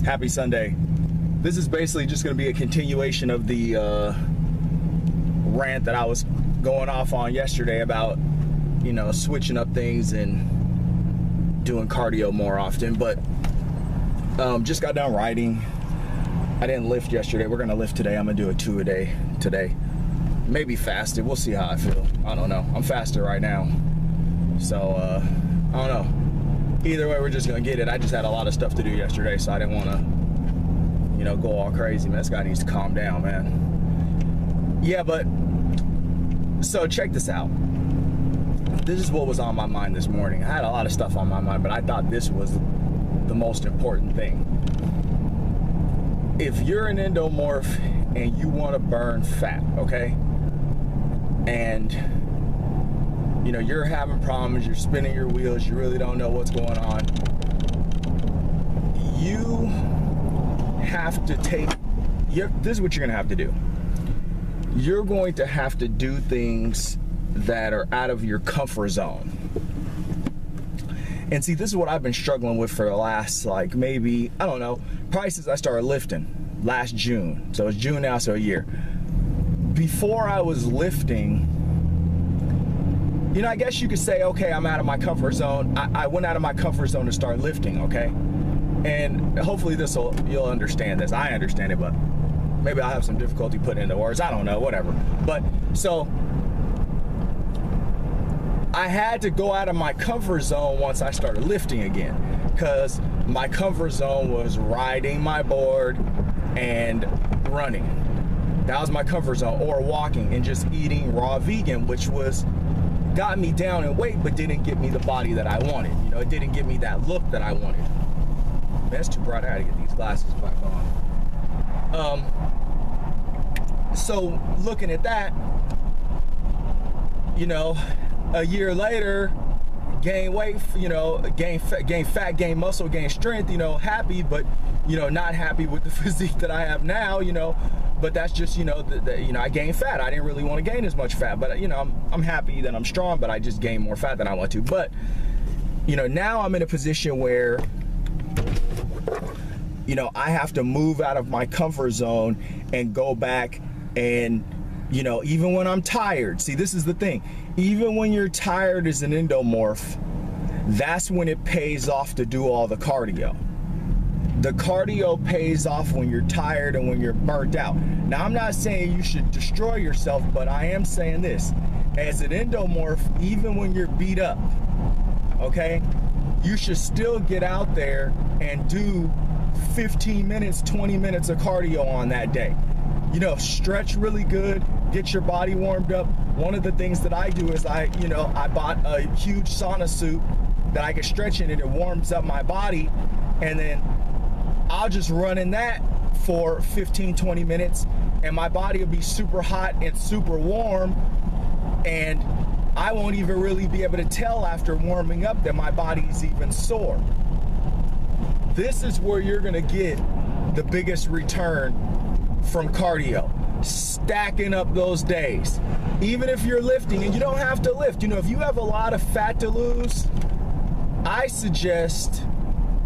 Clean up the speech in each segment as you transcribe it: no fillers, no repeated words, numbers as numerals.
Happy Sunday. This is basically just going to be a continuation of the rant that I was going off on yesterday about, you know, switching up things and doing cardio more often. But just got done riding. I didn't lift yesterday. We're going to lift today. I'm going to do a 2 a day today. Maybe fasted. We'll see how I feel. I don't know. I'm fasted right now. So, I don't know. Either way, we're just going to get it. I just had a lot of stuff to do yesterday, so I didn't want to, you know, go all crazy. Man, this guy needs to calm down, man. Yeah, but, so check this out. This is what was on my mind this morning. I had a lot of stuff on my mind, but I thought this was the most important thing. If you're an endomorph and you want to burn fat, okay? And you know, you're having problems, you're spinning your wheels, you really don't know what's going on. You have to this is what you're gonna have to do. You're going to have to do things that are out of your comfort zone. And see, this is what I've been struggling with for the last, like, maybe, I don't know, probably since I started lifting last June. So it's June now, so a year. Before I was lifting, you know, I guess you could say, okay, I'm out of my comfort zone. I went out of my comfort zone to start lifting, okay? And hopefully you'll understand this. I understand it, but maybe I'll have some difficulty putting it into words. I don't know, whatever. But, so, I had to go out of my comfort zone once I started lifting again, because my comfort zone was riding my board and running. That was my comfort zone, or walking and just eating raw vegan, which got me down in weight, but didn't get me the body that I wanted. You know, it didn't give me that look that I wanted. Man, that's too bright. I had to get these glasses back on. So looking at that, you know, a year later, gain weight, you know, gain fat, gain muscle, gain strength, you know, happy, but, you know, not happy with the physique that I have now, you know. But that's just, you know, you know, I gained fat. I didn't really want to gain as much fat, but, you know, I'm happy that I'm strong, but I just gained more fat than I want to. But, you know, now I'm in a position where, you know, I have to move out of my comfort zone and go back and, you know, even when I'm tired, see, this is the thing. Even when you're tired as an endomorph, that's when it pays off to do all the cardio. The cardio pays off when you're tired and when you're burnt out. Now, I'm not saying you should destroy yourself, but I am saying this. As an endomorph, even when you're beat up, okay, you should still get out there and do 15 minutes, 20 minutes of cardio on that day. You know, stretch really good, get your body warmed up. One of the things that I do is I bought a huge sauna suit that I can stretch in and it warms up my body, and then I'll just run in that for 15, 20 minutes and my body will be super hot and super warm, and I won't even really be able to tell after warming up that my body's even sore. This is where you're gonna get the biggest return from cardio. Stacking up those days. Even if you're lifting, and you don't have to lift, you know, if you have a lot of fat to lose, I suggest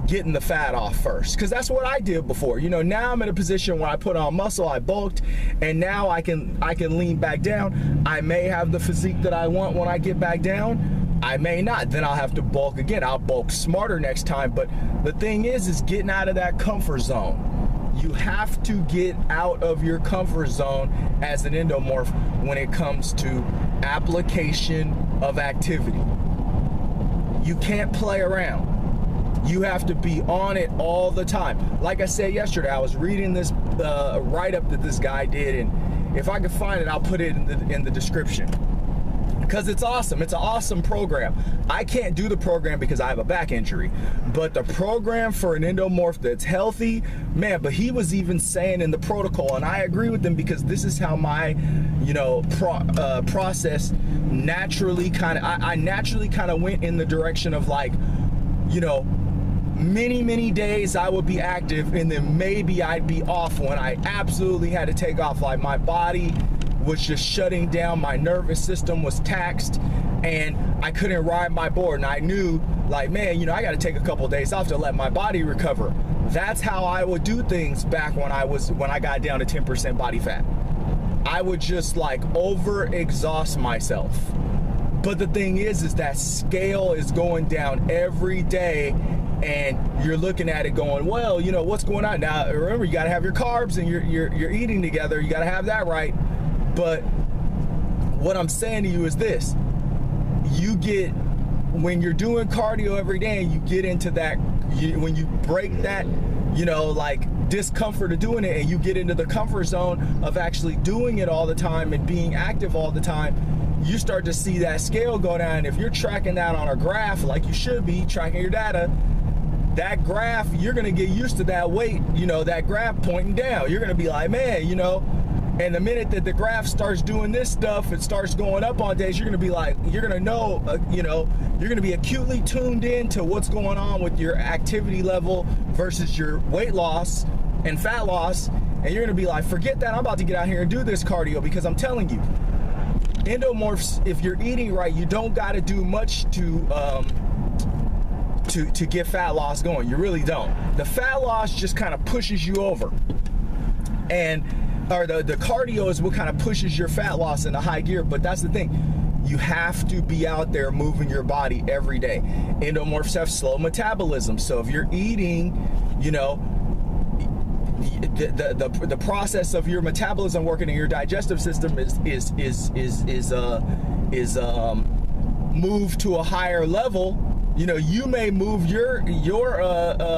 getting the fat off first, because that's what I did before. You know, now I'm in a position where I put on muscle, I bulked, and now I can lean back down. I may have the physique that I want when I get back down. I may not. Then I'll have to bulk again. I'll bulk smarter next time. But the thing is getting out of that comfort zone. You have to get out of your comfort zone as an endomorph when it comes to application of activity. You can't play around. You have to be on it all the time. Like I said yesterday, I was reading this write-up that this guy did, and if I can find it, I'll put it in the description. Because it's awesome. It's an awesome program. I can't do the program because I have a back injury, but the program for an endomorph that's healthy, man. But he was even saying in the protocol, and I agree with him, because this is how my, you know, process naturally I naturally kind of went in the direction of, like, you know, many days I would be active, and then maybe I'd be off when I absolutely had to take off. Like, my body was just shutting down, my nervous system was taxed, and I couldn't ride my board. And I knew like, man, you know, I got to take a couple of days off to let my body recover. That's how I would do things back when I got down to 10% body fat. I would just like over exhaust myself. But the thing is that scale is going down every day, and you're looking at it going, well, you know, what's going on? Now, remember, you got to have your carbs and you're eating together. You got to have that right. But what I'm saying to you is this: when you're doing cardio every day and you get into that, when you break that, you know, like discomfort of doing it, and you get into the comfort zone of actually doing it all the time and being active all the time, you start to see that scale go down. If you're tracking that on a graph, like you should be tracking your data, that graph, you're gonna get used to that weight, you know, that graph pointing down. You're gonna be like, man, you know, and the minute that the graph starts doing this stuff, it starts going up on days, you're gonna be like, you're gonna know, you know, you're gonna be acutely tuned in to what's going on with your activity level versus your weight loss and fat loss. And you're gonna be like, forget that, I'm about to get out here and do this cardio, because I'm telling you, endomorphs, if you're eating right, you don't gotta do much to get fat loss going. You really don't. The fat loss just kind of pushes you over. Or the cardio is what kind of pushes your fat loss into high gear. But that's the thing, you have to be out there moving your body every day. Endomorphs have slow metabolism, so if you're eating, you know, the process of your metabolism working in your digestive system is moved to a higher level. You know, you may move your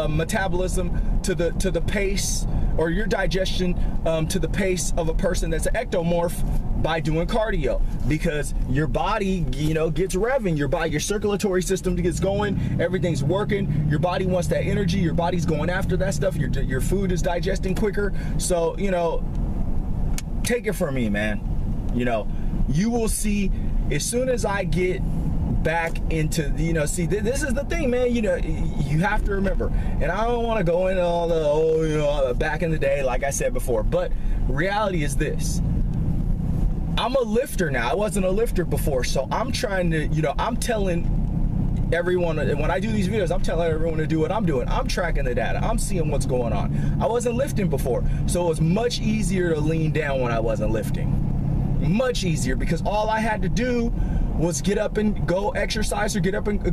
metabolism to the pace, or your digestion to the pace of a person that's an ectomorph by doing cardio, because your body, you know, gets revving, your circulatory system gets going, everything's working, your body wants that energy, your body's going after that stuff, your food is digesting quicker. So, you know, take it from me, man. You know, you will see, as soon as I get back into, you know, see, this is the thing, man, you know, you have to remember, and I don't want to go into all the, you know, back in the day, like I said before, but reality is this: I'm a lifter now. I wasn't a lifter before, so I'm trying to, you know, I'm telling everyone, when I do these videos, I'm telling everyone to do what I'm doing. I'm tracking the data. I'm seeing what's going on. I wasn't lifting before, so it was much easier to lean down when I wasn't lifting. Much easier, because all I had to do was get up and go exercise, or get up and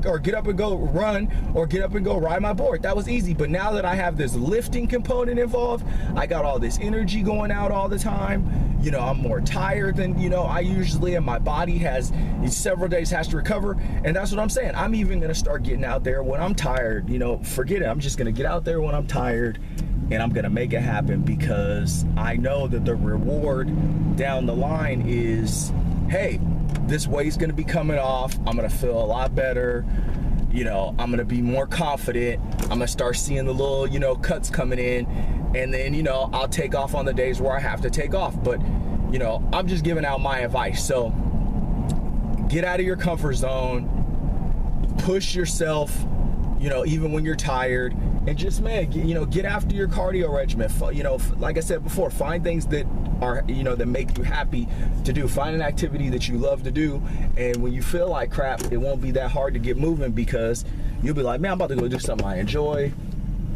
go run, or get up and go ride my board. That was easy. But now that I have this lifting component involved, I got all this energy going out all the time. You know, I'm more tired than, you know, I usually am. My body has several days has to recover, and that's what I'm saying. I'm even gonna start getting out there when I'm tired. You know, forget it. I'm just gonna get out there when I'm tired, and I'm gonna make it happen, because I know that the reward down the line is, hey, this weight's gonna be coming off, I'm gonna feel a lot better, you know, I'm gonna be more confident, I'm gonna start seeing the little, you know, cuts coming in, and then, you know, I'll take off on the days where I have to take off. But, you know, I'm just giving out my advice. So get out of your comfort zone, push yourself, you know, even when you're tired, and just, man, you know, get after your cardio regimen. You know, like I said before, find things that are, you know, that make you happy to do. Find an activity that you love to do, and when you feel like crap, it won't be that hard to get moving, because you'll be like, man, I'm about to go do something I enjoy,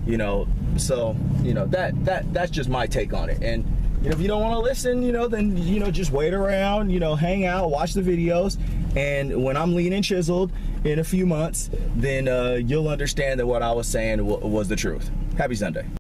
you know. So, you know, that's just my take on it. And, you know, if you don't want to listen, you know, then, you know, just wait around, you know, hang out, watch the videos, and when I'm lean and chiseled in a few months, then you'll understand that what I was saying was the truth. Happy Sunday.